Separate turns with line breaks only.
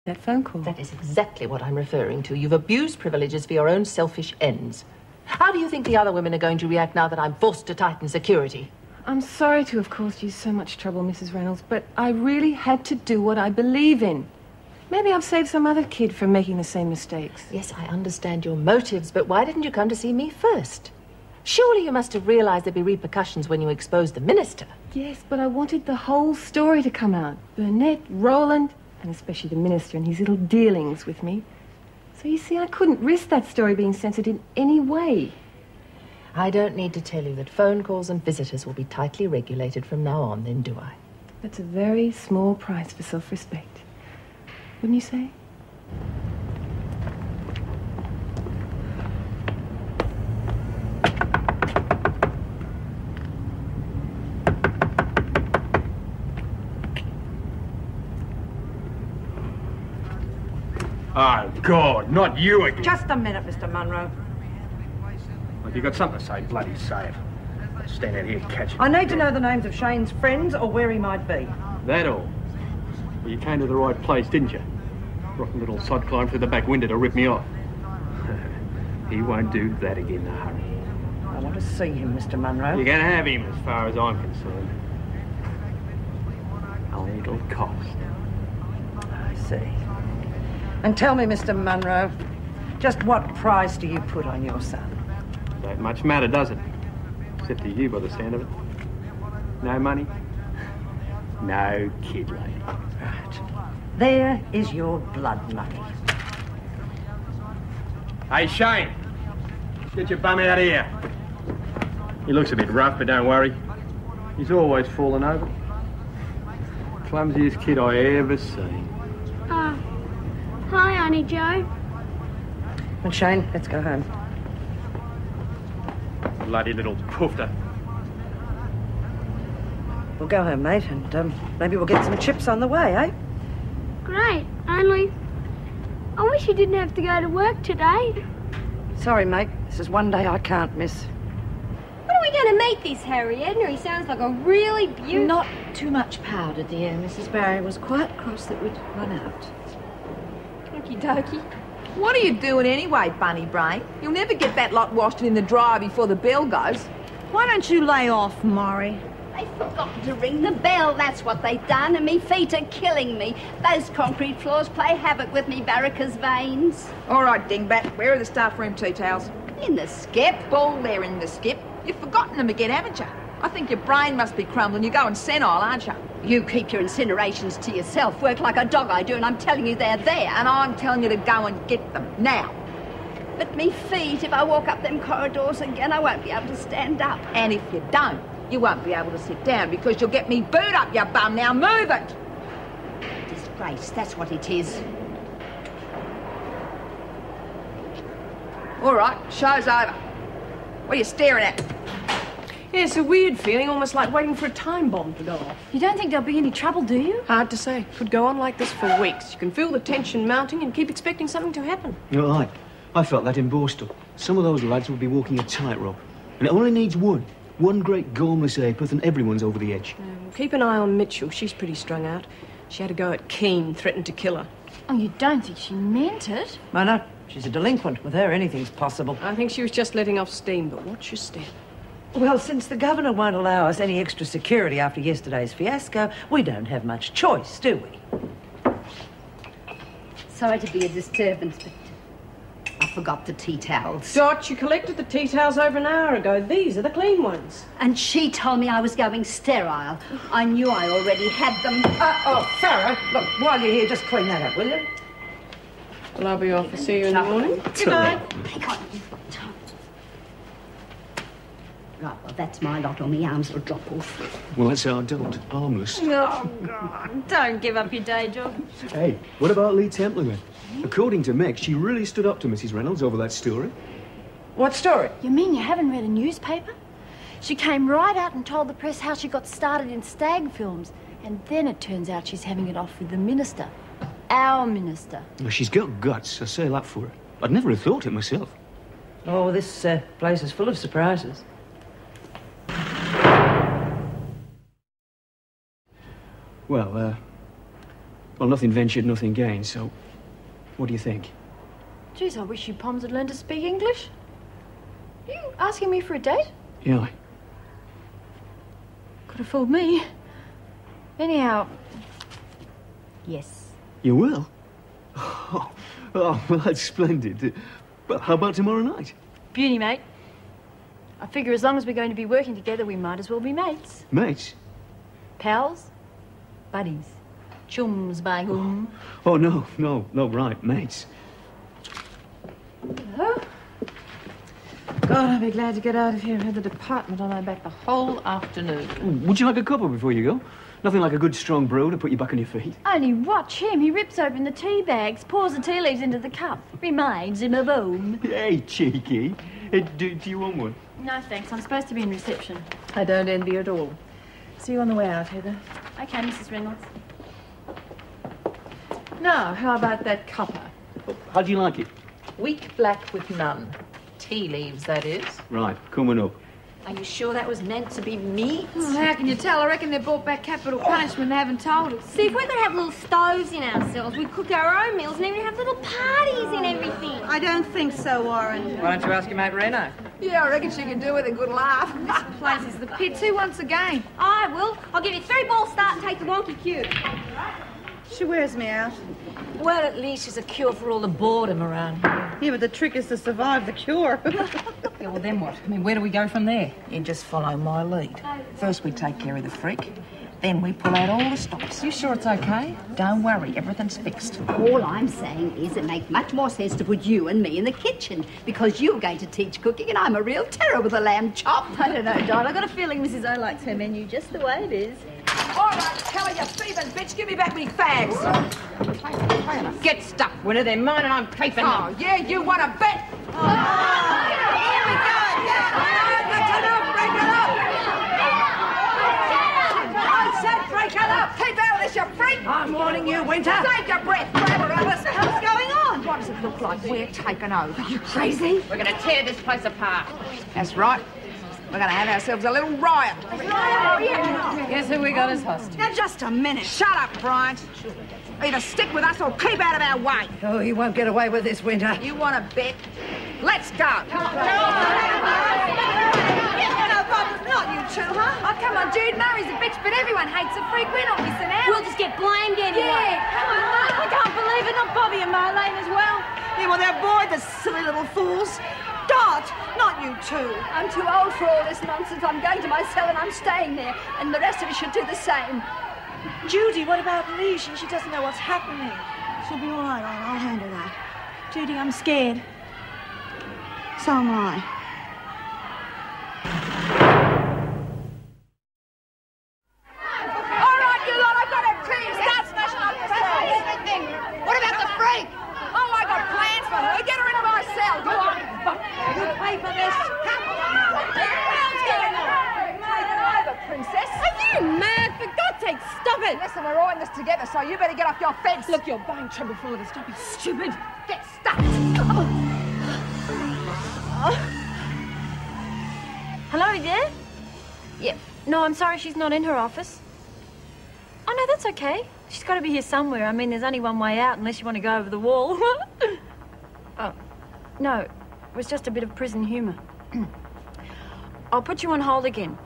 That phone call.
That is exactly what I'm referring to. You've abused privileges for your own selfish ends. How do you think the other women are going to react now that I'm forced to tighten security?
I'm sorry to have caused you so much trouble, Mrs. Reynolds, but I really had to do what I believe in. Maybe I've saved some other kid from making the same mistakes.
Yes, I understand your motives, but why didn't you come to see me first? Surely you must have realized there'd be repercussions when you exposed the minister.
Yes, but I wanted the whole story to come out. Burnett, Roland, and especially the minister and his little dealings with me. So you see, I couldn't risk that story being censored in any way.
I don't need to tell you that phone calls and visitors will be tightly regulated from now on, then, do I?
That's a very small price for self-respect. Wouldn't you say?
Oh, God, not you again.
Just a minute, Mr. Munro.
If you've got something to say, bloody say it. Stand out here catching.
I need to know the names of Shane's friends or where he might be.
That all? Well, you came to the right place, didn't you? Rotten little sod climbed through the back window to rip me off. He won't do that again in a hurry.
I want to see him, Mr. Munro.
You can have him as far as I'm concerned. Only it'll cost.
I see. And tell me, Mr. Munro, just what price do you put on your son?
Don't much matter, does it? Except to you by the sound of it. No money, no kid lady.
Right. There is your blood money.
Hey, Shane, get your bum out of here. He looks a bit rough, but don't worry. He's always falling over. Clumsiest kid I ever seen.
Hi, Auntie Jo.
And Shane, let's go home.
Bloody little poofter.
We'll go home, mate, and maybe we'll get some chips on the way, eh?
Great, only I wish you didn't have to go to work today.
Sorry, mate. This is one day I can't miss.
When are we going to make this, Harry? Edna, he sounds like a really beautiful...
Not too much powder, dear. Mrs. Barry was quite cross that we'd run out.
Okie dokie.
What are you doing anyway, Bunny Brain? You'll never get that lot washed in the dryer before the bell goes.
Why don't you lay off, Maury?
They've forgotten to ring the bell, that's what they've done, and me feet are killing me. Those concrete floors play havoc with me varicose veins.
All right, dingbat, where are the staff room tea towels?
In the skip.
All there in the skip. You've forgotten them again, haven't you? I think your brain must be crumbling. You're going senile, aren't you?
You keep your incinerations to yourself. Work like a dog I do, and I'm telling you they're there.
And I'm telling you to go and get them, now.
But me feet, if I walk up them corridors again, I won't be able to stand up.
And if you don't, you won't be able to sit down because you'll get me boot up your bum. Now move it!
Disgrace, that's what it is.
All right, show's over. What are you staring at?
Yeah, it's a weird feeling, almost like waiting for a time bomb to go off.
You don't think there'll be any trouble, do you?
Hard to say. Could go on like this for weeks. You can feel the tension mounting and keep expecting something to happen.
You're right. I felt that in Borstal. Some of those lads would be walking a tightrope. And it only needs one. One great gormless apeith and everyone's over the edge.
Well, keep an eye on Mitchell. She's pretty strung out. She had a go at Keane, threatened to kill her.
Oh, you don't think she meant it?
I know. She's a delinquent. With her, anything's possible.
I think she was just letting off steam, but watch your step.
Well, since the governor won't allow us any extra security after yesterday's fiasco, we don't have much choice, do we?
Sorry to be a disturbance, but I forgot the tea towels.
Dot, you collected the tea towels over an hour ago. These are the clean ones.
And she told me I was going sterile. I knew I already had them.
Sarah, look, while you're here, just clean that up, will you?
Well, I'll be off. I'll see you in the morning.
Good night.
Hang on. Right, well, that's my lot, or my arms will drop off.
Well, that's our adult. Armless.
Oh, God. Don't give up your day job.
Hey, what about Lee Templar then? According to Meg, she really stood up to Mrs. Reynolds over that story.
What story?
You mean you haven't read a newspaper? She came right out and told the press how she got started in stag films. And then it turns out she's having it off with the minister. Our minister.
Well, she's got guts, I say that for her. I'd never have thought it myself.
Oh, this place is full of surprises.
Well, Well, nothing ventured, nothing gained, so what do you think?
Jeez, I wish you Poms had learned to speak English. Are you asking me for a date?
Yeah.
Could have fooled me. Anyhow, yes.
You will? Oh, well, that's splendid. But how about tomorrow night?
Beauty, mate. I figure as long as we're going to be working together, we might as well be mates.
Mates?
Pals? Buddies? Chums by whom?
Oh, no, right, mates.
Hello? God, I'll be glad to get out of here. I had the department on my back the whole afternoon.
Would you like a cuppa before you go? Nothing like a good strong brew to put you back on your feet.
Only watch him. He rips open the tea bags, pours the tea leaves into the cup. Reminds him of home.
Hey, cheeky. Do you want one?
No, thanks. I'm supposed to be in reception.
I don't envy at all. See you on the way out, Heather.
Okay, Mrs. Reynolds.
Now, how about that cuppa?
How do you like it?
Weak black with none. Tea leaves, that is.
Right, coming up.
Are you sure that was meant to be meat?
Well, how can you tell? I reckon they brought back capital punishment. They haven't told us.
See, if we could have little stoves in ourselves, we'd cook our own meals and even have little parties and everything.
I don't think so, Warren.
Why don't you ask your mate Reno?
Yeah, I reckon she can do with a good laugh.
This place is the pits. Who wants a game?
I will. I'll give you 3 balls start and take the wonky cue.
She wears me out.
Well, at least she's a cure for all the boredom around here.
Yeah, but the trick is to survive the cure.
Yeah, well, then what? I mean, where do we go from there?
You just follow my lead. First we take care of the freak, then we pull out all the stops.
You sure it's okay?
Don't worry, everything's fixed.
All I'm saying is it makes much more sense to put you and me in the kitchen because you're going to teach cooking and I'm a real terror with a lamb chop.
I don't know, Don. I've got a feeling Mrs. O likes her menu just the way it is.
All right, Kelly, you thieving bitch, give me back me fags.
Get stuck. When they're mine and I'm keeping them.
Oh, yeah, you want to bet? Oh. Here we go. That's enough. Break it up. I said break it up. Keep out of this, you freak. I'm warning you, Winter. Save your breath. Grab her, Alice. What's going on? What does it look like we're taking over? Are you crazy?
We're going to tear this place apart.
That's right. We're going to have ourselves a little riot.
Guess who we got as hostage?
Now, just a minute. Shut up, Bryant. Either stick with us or keep out of our way.
Oh, you won't get away with this, Winter.
You want to bet? Let's go.
Not you two, huh?
Oh, come on, Jude. Murray's a bitch, but everyone hates a freak. We're not missing out.
We'll just get blamed anyway.
Yeah, come on, mate.
I can't believe it. Not Bobby and Marlene as well.
Yeah, well, they're bored, the silly little fools. Dot, not you two. I'm too old for all this nonsense. I'm going to my cell and I'm staying there. And the rest of you should do the same.
Judy, what about Lee? She doesn't know what's happening. She'll be all right. I'll handle that. Judy, I'm scared. So am I.
All right, you lot, I've got a team. Start smashing up the cells. What about the freak? Oh, I got plans for her. Get her into my cell. Go on. You pay for this. Take it over, princess.
Are you mad? For God's sake, stop it.
Listen, we're all in this together, so you better get off your fence.
Look, you're buying trouble for all of us. Don't be stupid.
Get stuck.
Hello, are you there? Yeah. No, I'm sorry she's not in her office. Oh, no, that's okay. She's got to be here somewhere. I mean, there's only one way out unless you want to go over the wall. Oh, no. It was just a bit of prison humour. I'll put you on hold again.